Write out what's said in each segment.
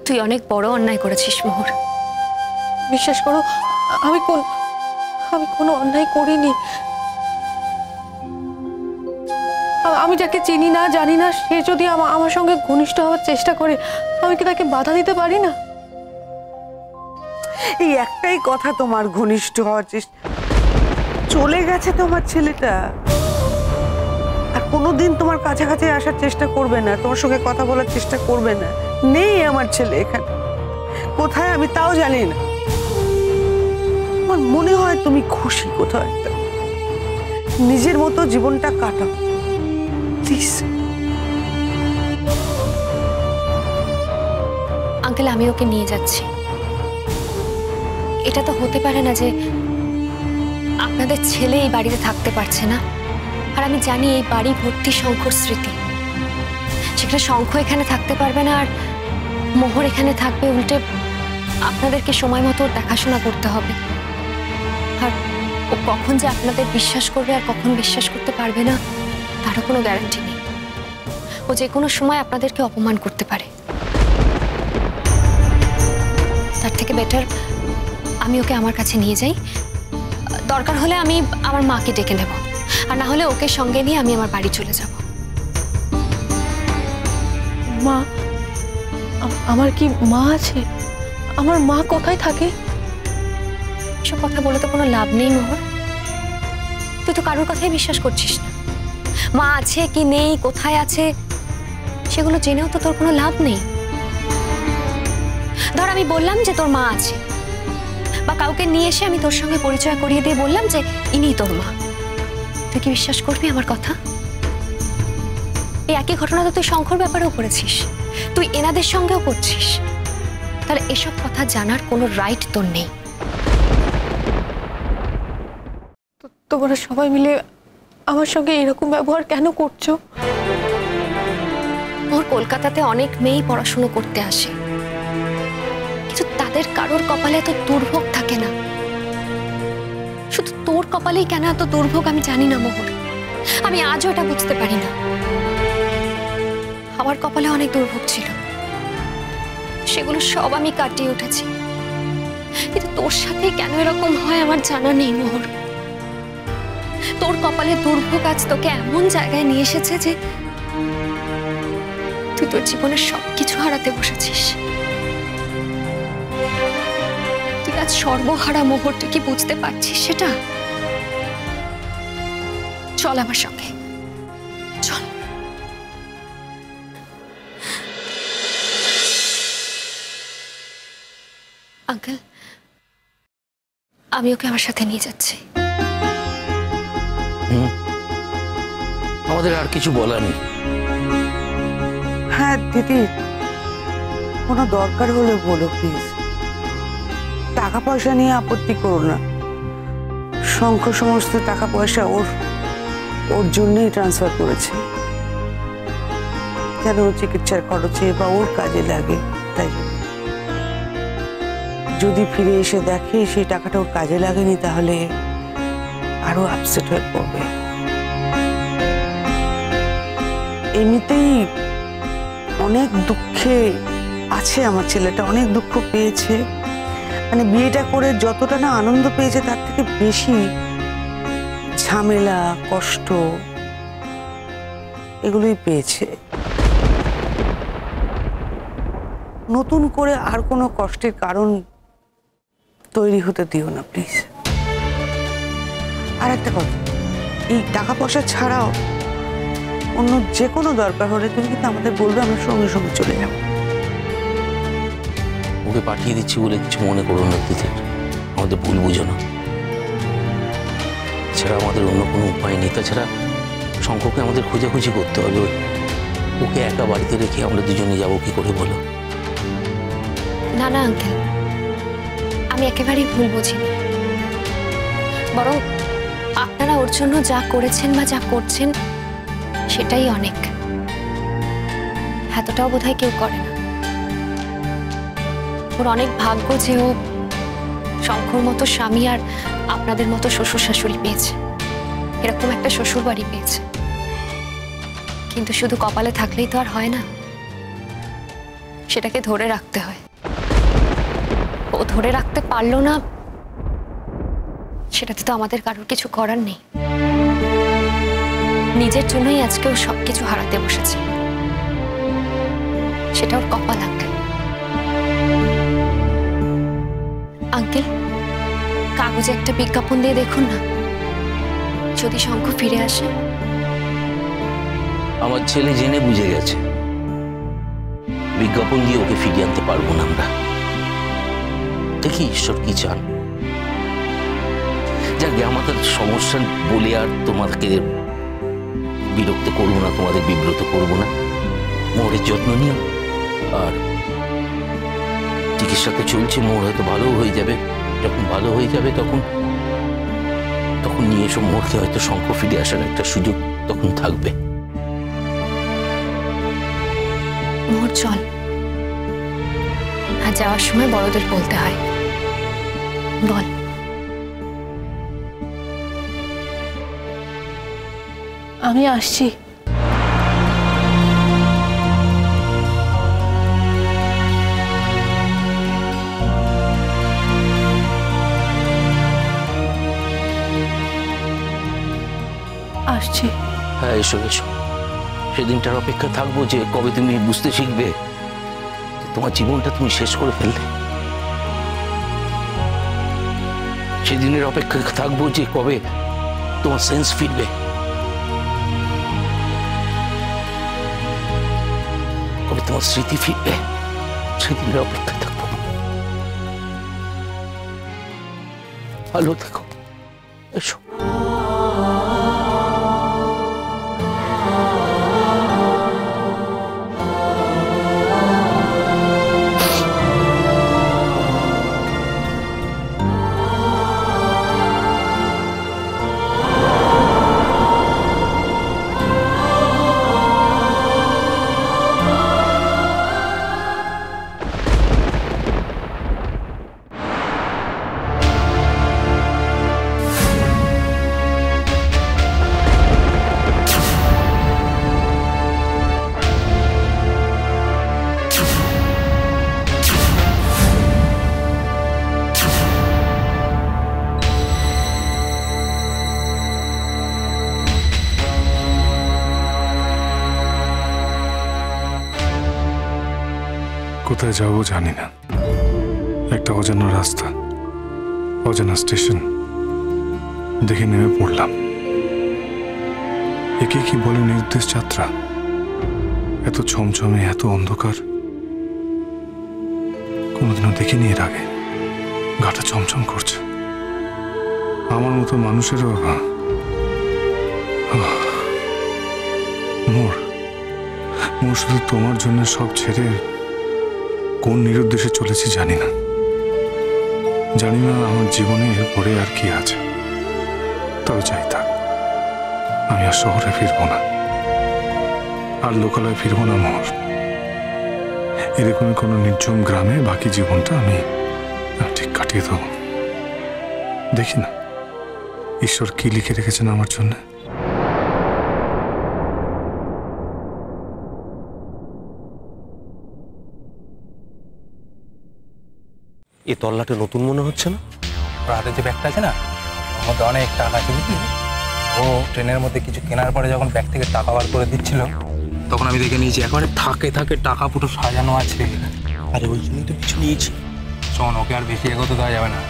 তুই অনেক বড় অন্যায় করেছিস মোহর। বিশ্বাস করো, আমি কোনো অন্যায় করিনি। আমি যাকে চিনি না জানি না সে যদি আমার সঙ্গে ঘনিষ্ঠ হওয়ার চেষ্টা করে, আমি কি তাকে বাধা দিতে পারি না? এই একটাই কথা, তোমার ঘনিষ্ঠ হওয়ার চেষ্টা। চলে গেছে তোমার ছেলেটা, আর কোনোদিন তোমার কাছাকাছি আসার চেষ্টা করবে না, তোমার সঙ্গে কথা বলার চেষ্টা করবে না। নেই আমার ছেলে এখানে, কোথায় আমি তাও জানি না। আমার মনে হয় তুমি খুশি কোথাও একটা, নিজের মতো জীবনটা কাটাও প্লিজ। আঙ্কেল, আমি ওকে নিয়ে যাচ্ছি। এটা তো হতে পারে না যে আপনাদের ছেলে এই বাড়িতে থাকতে পারছে না, আর আমি জানি এই বাড়ি ভর্তি শঙ্খর স্মৃতি। সেখানে শঙ্খ এখানে থাকতে পারবে না, আর মোহর এখানে থাকবে। উল্টে আপনাদেরকে সময় মতো দেখাশোনা করতে হবে। আর ও কখন যে আপনাদের বিশ্বাস করবে আর কখন বিশ্বাস করতে পারবে না তারও কোনো গ্যারান্টি নেই। ও যে কোনো সময় আপনাদেরকে অপমান করতে পারে। তার থেকে বেটার আমি ওকে আমার কাছে নিয়ে যাই। দরকার হলে আমি আমার মাকে ডেকে নেব, আর না হলে ওকে সঙ্গে নিয়ে আমি আমার বাড়ি চলে যাব। মা, আমার কি মা আছে? আমার মা কোথায় থাকে? এসব কথা বলে তো কোনো লাভ নেই মোহর। তুই তো কারোর কথাই বিশ্বাস করছিস না। মা আছে কি নেই, কোথায় আছে, সেগুলো জেনেও তো তোর কোনো লাভ নেই। ধর আমি বললাম যে তোর মা আছে, বা কাউকে নিয়ে এসে আমি তোর সঙ্গে পরিচয় করিয়ে দিয়ে বললাম যে ইনি তোর মা, তুই কি বিশ্বাস করবি আমার কথা? এই একই ঘটনা তো তুই শঙ্কর ব্যাপারেও করেছিস, তুই এনাদের সঙ্গেও করছিস। তাহলে এসব কথা জানার কোনো রাইট তোর নেই। তোমরা সবাই মিলে আমার সঙ্গে এরকম ব্যবহার কেন করছো? ওর কলকাতাতে অনেক মেয়েই পড়াশুনো করতে আসে, কিন্তু তাদের কারোর কপালে এত দুর্ভোগ থাকে না। শুধু তোর কপালেই কেন এত দুর্ভোগ আমি জানি না মোহর। আমি আজও এটা বুঝতে পারি না। আমার কপালে অনেক দুর্ভোগ ছিল, সেগুলো সব আমি কাটিয়ে উঠেছি, কিন্তু তোর সাথে কেন এরকম হয় আমার জানা নেই মোহর। তোর কপালে দুর্ভোগ আজ তোকে এমন জায়গায় নিয়ে এসেছে যে তুই তোর জীবনের সবকিছু হারাতে বসেছিস। তুই আজ সর্বহারা মোহর, তুই কি বুঝতে পারছিস সেটা? চল আমার সঙ্গে, চল। আঙ্কেল, আমি ওকে আমার সাথে নিয়ে যাচ্ছি। আমাদের আর কিছু বলার নেই। হ্যাঁ দিদি, কোনো দরকার হলে বলো প্লিজ। টাকা পয়সা নিয়ে আপত্তি করো না। শঙ্খ সমস্ত টাকা পয়সা ওর জন্যই ট্রান্সফার করেছে, যেন চিকিৎসার খরচে বা ওর কাজে লাগে। তাই যদি ফিরে এসে দেখে সেই টাকাটা ওর কাজে লাগেনি, তাহলে আরো আপসেট হয়ে পড়বে। এমনিতেই অনেক দুঃখে আছে আমার ছেলেটা, অনেক দুঃখ পেয়েছে। মানে বিয়েটা করে যতটা না আনন্দ পেয়েছে তার থেকে বেশি ঝামেলা, কষ্ট এগুলোই পেয়েছে। নতুন করে আর কোনো কষ্টের কারণ তৈরি হতে দিও না প্লিজ। আর একটা কথা, এই টাকা পয়সা ছাড়াও অন্য যে কোনো দরকার হলে তুমি কিন্তু আমাদের বলবে, আমরা সঙ্গে সঙ্গে চলে যাব। ওকে পাঠিয়ে দিচ্ছি বলে কিছু মনে করো না দিদি, আমাদের ভুল বুঝো না। ছাড়া আমাদের অন্য কোনো উপায় নেই। তাছাড়া শঙ্করকে আমাদের খোঁজাখুঁজি করতে হবে। ওকে একা বাড়িতে রেখে আমরা দুজনে যাবো কি করে বলো? না না আঙ্কেল, আমি একেবারেই ভুল বুঝিনি। বরং আপনারা ওর জন্য যা করেছেন বা যা করছেন সেটাই অনেক। এতটাও বোধহয় কেউ করে না। ওর অনেক ভাগ্য যে ও শঙ্কর মতো স্বামী আর আপনাদের মতো শ্বশুর শাশুড়ি পেয়েছে, এরকম একটা শ্বশুর বাড়ি পেয়েছে। কিন্তু শুধু কপালে থাকলেই তো আর হয় না, সেটাকে ধরে রাখতে হয়। ও ধরে রাখতে পারলো না, সেটাতে তো আমাদের কারোর কিছু করার নেই। নিজের জন্যই আজকে ও সবকিছু হারাতে বসেছে, সেটা ওর কপাল। আঙ্কেল, কাগজে একটা বিজ্ঞাপন দিয়ে দেখুন না, যদি শঙ্খ ফিরে আসে। আমার ছেলে জেনে বুঝে গেছে বিজ্ঞাপন দিয়ে ওকে ফিরিয়ে আনতে পারবো না আমরা। দেখি ঈশ্বর কি চান। যাকে আমাদের সমস্যা বলে আর তোমাকে বিরক্ত করবো না, তোমাদের বিব্রত করবো না। মোহরের যত্ন নিও, আর চিকিৎসা তো চলছে, মোহর হয়তো ভালো হয়ে যাবে। যখন ভালো হয়ে যাবে তখন নিয়ে এসো মোহরকে, হয়তো শঙ্খ ফিরে আসার একটা সুযোগ তখন থাকবে। মোহর চল, আর যাওয়ার সময় বড়দের বলতে হয়। বল। আমি আসছি। আসছি। হ্যাঁ, এসো এসো। সেদিনটার অপেক্ষা থাকবো যে কবে তুমি বুঝতে শিখবে তোমার জীবনটা তুমি শেষ করে ফেললে। সেদিনের অপেক্ষা থাকবো যে কবে তোমার সেন্স ফিরবে, কবে তোমার স্মৃতি ফিরবে। সেদিনের অপেক্ষা থাকবো। ভালো থাকো, এসো। কোথায় যাবো জানি না। একটা অজানা রাস্তা, অজানা স্টেশন দেখে নেমে পড়লাম। একে কি বলে নির্দেশ যাত্রা? এত ছমছমে, এত অন্ধকার কোনোদিনও দেখিনি এর আগে। গাটা ছমছম করছে। আমার মতো মানুষেরও মোর শুধু তোমার জন্য সব ছেড়ে কোন নিরুদ্দেশে চলেছি জানি না। জানি না আমার জীবনে এরপরে আর কি আছে। তবে চাই থাক, আমি আর শহরে ফিরবো না, আর লোকালয়ে ফিরবো না মোহর। এরকমই কোনো নির্জন গ্রামে বাকি জীবনটা আমি ঠিক কাটিয়ে দেব। দেখি না ঈশ্বর কি লিখে রেখেছেন আমার জন্য। এই তল্লাটে নতুন মনে হচ্ছে না? রাতে যে ব্যাগটা আছে না, ওর মধ্যে অনেক টাকা আছে বুঝলি। ও ট্রেনের মধ্যে কিছু কেনার পরে যখন ব্যাগ থেকে টাকা বার করে দিচ্ছিল, তখন আমি দেখে নিয়েছি একেবারে থাকে থাকে টাকা পুরো সাজানো আছে। আরে ওই জন্যই তো কিছু নিয়েছি। শোন, ওকে আর বেশি এগোতে দেওয়া যাবে না।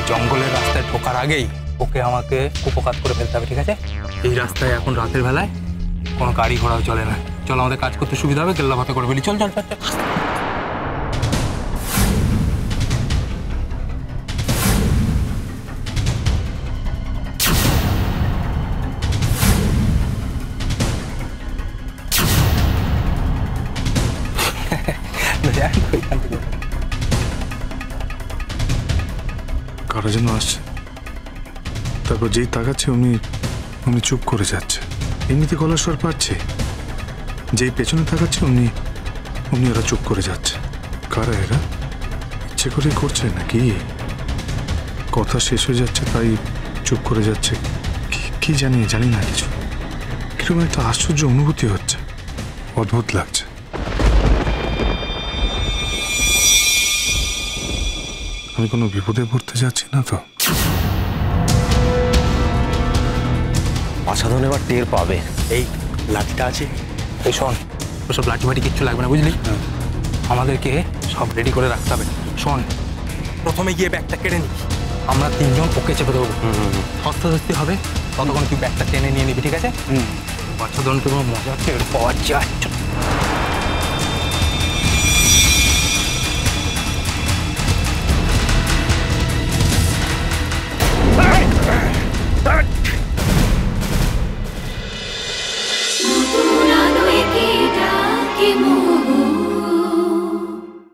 জঙ্গলের রাস্তায় ঢোকার আগেই ওকে আমাকে উপকার করে ফেলতে হবে, ঠিক আছে? এই রাস্তায় এখন রাতের বেলায় কোনো গাড়ি ঘোড়াও চলে না। চল, আমাদের কাজ করতে সুবিধা হবে, কেল্লা ভাতে করে ফেলি। চল চল চল চল। কারা যেন আসছে, তারপর যেই তাকাচ্ছে উনি চুপ করে যাচ্ছে। এমনিতে গলার স্বর পাচ্ছে, যেই পেছনে তাকাচ্ছে উনি ওরা চুপ করে যাচ্ছে। কারা এরা? ইচ্ছে করে করছে নাকি? কথা শেষ হয়ে যাচ্ছে তাই চুপ করে যাচ্ছে কি জানি না কিছু। কিরকম একটা আশ্চর্য অনুভূতি হচ্ছে, অদ্ভুত লাগছে। আমি কোনো বিপদে পড়তে যাচ্ছি না তো? আচ্ছাদন এবার টের পাবে। এই লাঠিটা আছে, এই শোন, ওসব লাঠি ফাটি কিচ্ছু লাগবে না, বুঝলি? আমাদেরকে সব রেডি করে রাখতে হবে। শোন, প্রথমে গিয়ে ব্যাগটা কেড়ে নি, আমরা তিনজন ওকে চেপে দেবো। হস্তধস্তি হবে, ততক্ষণ তুই ব্যাগটা টেনে নিয়ে নিবি, ঠিক আছে? আচ্ছাদন তো মজা হচ্ছে, পাওয়া যায়।